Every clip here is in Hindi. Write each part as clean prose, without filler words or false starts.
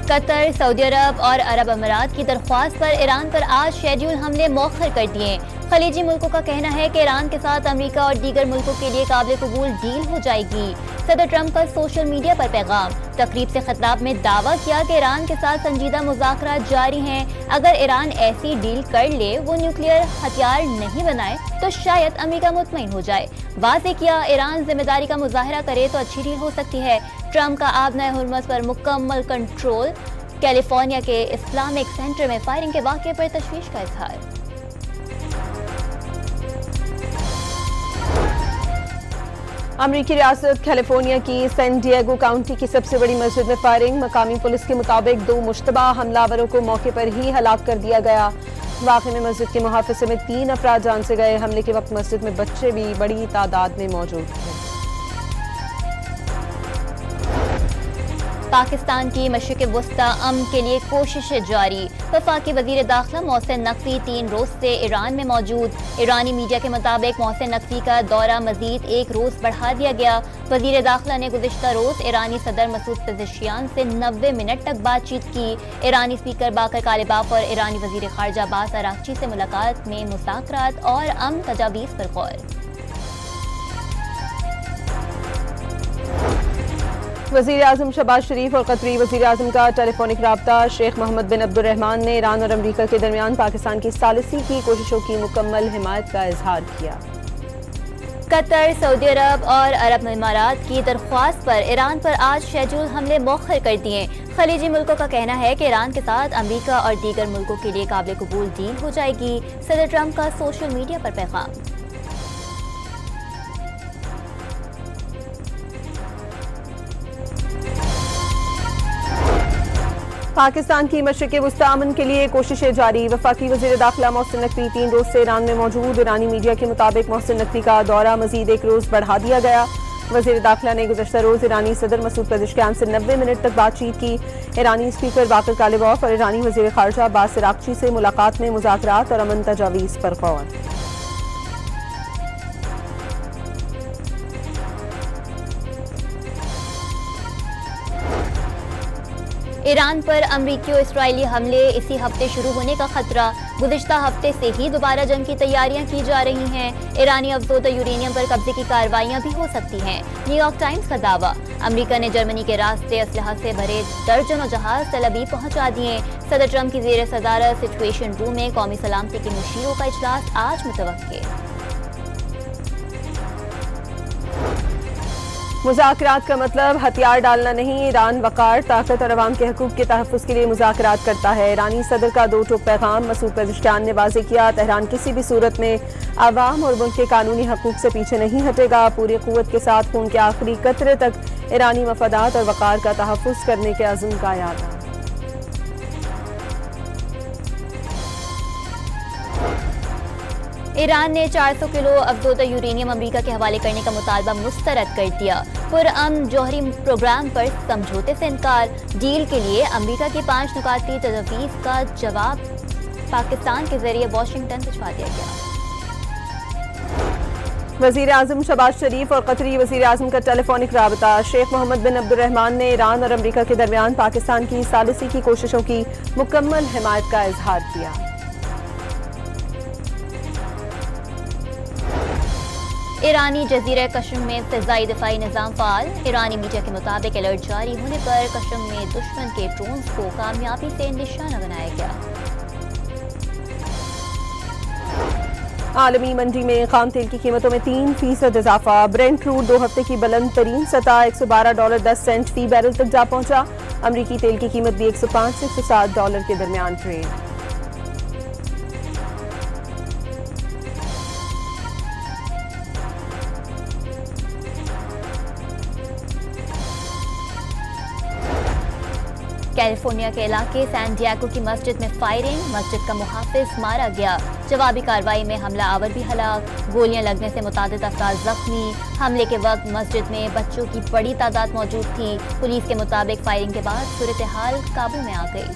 कतर, सऊदी अरब और अरब अमीरात की दरख्वास्त पर ईरान पर आज शेड्यूल हमले मौखर कर दिए। खलीजी मुल्कों का कहना है कि ईरान के साथ अमेरिका और दीगर मुल्कों के लिए काबिल कबूल डील हो जाएगी। सदर ट्रंप का सोशल मीडिया पर पैगाम। तकरीब से खिताब में दावा किया कि ईरान के साथ संजीदा मुज़ाकरात जारी हैं। अगर ईरान ऐसी डील कर ले, वो न्यूक्लियर हथियार नहीं बनाए, तो शायद अमेरिका मुतमईन हो जाए। वाज़ेह किया, ईरान जिम्मेदारी का मुजाहरा करे तो अच्छी डील हो सकती है। ट्रंप का आबनाए हुर्मुज़ पर मुकम्मल कंट्रोल। कैलिफोर्निया के इस्लामिक सेंटर में फायरिंग के वाक़े पर तशवीश का इजहार। अमरीकी रियासत कैलिफोर्निया की सैन डिएगो काउंटी की सबसे बड़ी मस्जिद में फायरिंग। मकामी पुलिस के मुताबिक 2 मुश्तबा हमलावरों को मौके पर ही हलाक कर दिया गया। वाक़े में मस्जिद के मुहाफ़िज़ में 3 अफराद जान से गए। हमले के वक्त मस्जिद में बच्चे भी बड़ी तादाद में मौजूद थे। पाकिस्तान की मशरिक़ वस्ता अमन के लिए कोशिशें जारी। वफाकी वज़ीर दाखिला मोहसिन नकवी 3 रोज़ से ईरान में मौजूद। ईरानी मीडिया के मुताबिक मोहसिन नकवी का दौरा मज़ीद 1 रोज़ बढ़ा दिया गया। वज़ीर दाखिला ने गुज़िश्ता रोज़ ईरानी सदर मसूद पेज़ेश्कियान से 90 मिनट तक बातचीत की। ईरानी स्पीकर बाकर कालिबाफ और ईरानी वज़ीर ख़ारजा अब्बास अराग़ची से मुलाकात में मुज़ाकरात और अमन तजावीज़ पर गौर। वज़ीर आज़म शहबाज शरीफ और कतरी वज़ीर आज़म का टेलीफोनिक राब्ता। शेख मोहम्मद बिन अब्दुर्रहमान ने ईरान और अमरीका के दरमियान पाकिस्तान की सालिसी की कोशिशों की मुकम्मल हिमायत का इजहार किया। कतर, सऊदी अरब और अरब अमीरात की दरख्वास्त पर ईरान पर आज शेड्यूल हमले मौखर कर दिए। खलीजी मुल्कों का कहना है कि ईरान के साथ अमरीका और दीगर मुल्कों के लिए काबिल कबूल डील हो जाएगी। सदर ट्रंप का सोशल मीडिया पर पैगाम। पाकिस्तान की मशरिक़ वस्ता अमन के लिए कोशिशें जारी। वफाकी वज़ीर दाखिला मोहसिन नकवी 3 रोज़ से ईरान में मौजूद। ईरानी मीडिया के मुताबिक मोहसिन नकवी का दौरा मज़ीद 1 रोज़ बढ़ा दिया गया। वज़ीर दाखिला ने गुज़श्ता रोज़ ईरानी सदर मसूद पेज़ेश्कियान से 90 मिनट तक बातचीत की। ईरानी स्पीकर बाकर कालिबाफ और ईरानी वज़ीर ख़ारजा अब्बास अराग़ची से मुलाकात में मुज़ाकरात और अमन तजावीज़ पर गौर। ईरान पर अमरीकी और इस्राएली हमले इसी हफ्ते शुरू होने का खतरा। गुज़िश्ता हफ्ते से ही दोबारा जंग की तैयारियां की जा रही हैं। ईरानी अफजोदा यूरेनियम पर कब्जे की कार्रवाइयां भी हो सकती हैं। न्यूयॉर्क टाइम्स का दावा। अमरीका ने जर्मनी के रास्ते असलहा से भरे दर्जनों जहाज तेल अवीव पहुंचा दिए। सदर ट्रंप की ज़ेर सदारत सिचुएशन रूम में कौमी सलामती के मुशीरों का इजलास आज मुतवक्के। मुज़ाकरात का मतलब हथियार डालना नहीं। ईरान वक़ार, ताकत और अवाम के हकूक़ के तहफ़्फ़ुज़ के लिए मुज़ाकरात करता है। ईरानी सदर का 2 टूक पैगाम। मसूद पेज़ेश्कियान ने वाज़ेह किया, तेहरान किसी भी सूरत में अवाम और मुल्क के कानूनी हकूक़ से पीछे नहीं हटेगा। पूरी क़ुव्वत के साथ खून के आखिरी कतरे तक ईरानी मफादात और वक़ार का तहफ़्फ़ुज़ करने के अज़्म का यादा। ईरान ने 400 किलो अफजोदा यूरेनियम अमरीका के हवाले करने का मुतालबा मुस्तरद कर दिया। पुरअमन जौहरी प्रोग्राम पर समझौते से इनकार। डील के लिए अमरीका की 5 नुकाती तजवीज़ का जवाब पाकिस्तान के जरिए वाशिंगटन भिजवा दिया गया। वज़ीर आज़म शहबाज शरीफ और कतरी वज़ीर आज़म का टेलीफोनिक राबता। शेख मोहम्मद बिन अब्दुर्रहमान ने ईरान और अमरीका के दरमियान पाकिस्तान की सालिसी की कोशिशों की मुकम्मल हिमायत का इजहार किया। ईरानी जजीरा कशम में फ़िज़ाई दिफ़ाई निज़ाम फ़ाल। ईरानी मीडिया के मुताबिक अलर्ट जारी होने पर कशम में दुश्मन के ड्रोन्स को कामयाबी से निशाना बनाया गया। आलमी मंडी में खाम तेल की कीमतों में 3% इजाफा। ब्रेंट क्रूड 2 हफ्ते की बुलंद तरीन सतह $112.10 फी बैरल तक जा पहुंचा। अमरीकी तेल की कीमत भी $105 से $107 के दरमियान ट्रेड। कैलिफोर्निया के इलाके सैन डिएगो की मस्जिद में फायरिंग। मस्जिद का मुहाफिज मारा गया। जवाबी कार्रवाई में हमला आवर भी हलाक। गोलियां लगने से मुतादिद अफराद जख्मी। हमले के वक्त मस्जिद में बच्चों की बड़ी तादाद मौजूद थी। पुलिस के मुताबिक फायरिंग के बाद सूरत हाल काबू में आ गई।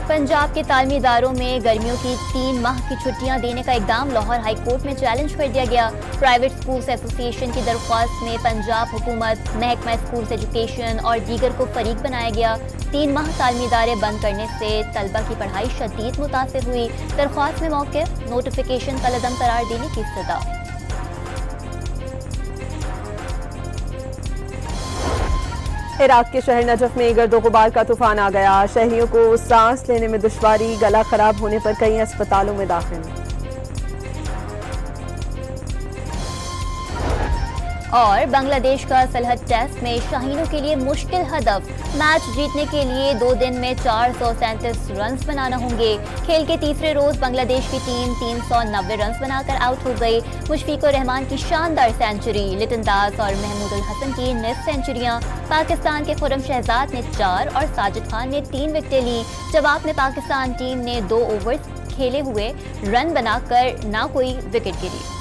पंजाब के तालीमी इदारों में गर्मियों की 3 माह की छुट्टियां देने का इकदाम लाहौर हाई कोर्ट में चैलेंज कर दिया गया। प्राइवेट स्कूल्स एसोसिएशन की दरख्वास्त में पंजाब हुकूमत, महकमा स्कूल्स एजुकेशन और दीगर को फरीक बनाया गया। 3 माह तालीमी इदारे बंद करने से तलबा की पढ़ाई शदीद मुतासिर हुई। दरख्वास्त में मौक़िफ़ नोटिफिकेशन कलअदम करार देने की सदा। इराक के शहर नजफ में गर्दो गुबार का तूफान आ गया। शहरियों को सांस लेने में दुश्वारी, गला खराब होने पर कई अस्पतालों में दाखिल। और बांग्लादेश का सलहद टेस्ट में शाहीनों के लिए मुश्किल हदफ। मैच जीतने के लिए 2 दिन में 437 रन बनाना होंगे। खेल के तीसरे रोज बांग्लादेश की टीम 390 रन बनाकर आउट हो गई। मुशफिकुर रहमान की शानदार सेंचुरी, लिटन दास और महमूदुल हसन की निस्फ सेंचुरियां। पाकिस्तान के खुरम शहजाद ने 4 और साजिद खान ने 3 विकेटें ली। जवाब में पाकिस्तान टीम ने 2 ओवर खेले हुए रन बनाकर ना कोई विकेट गिरी।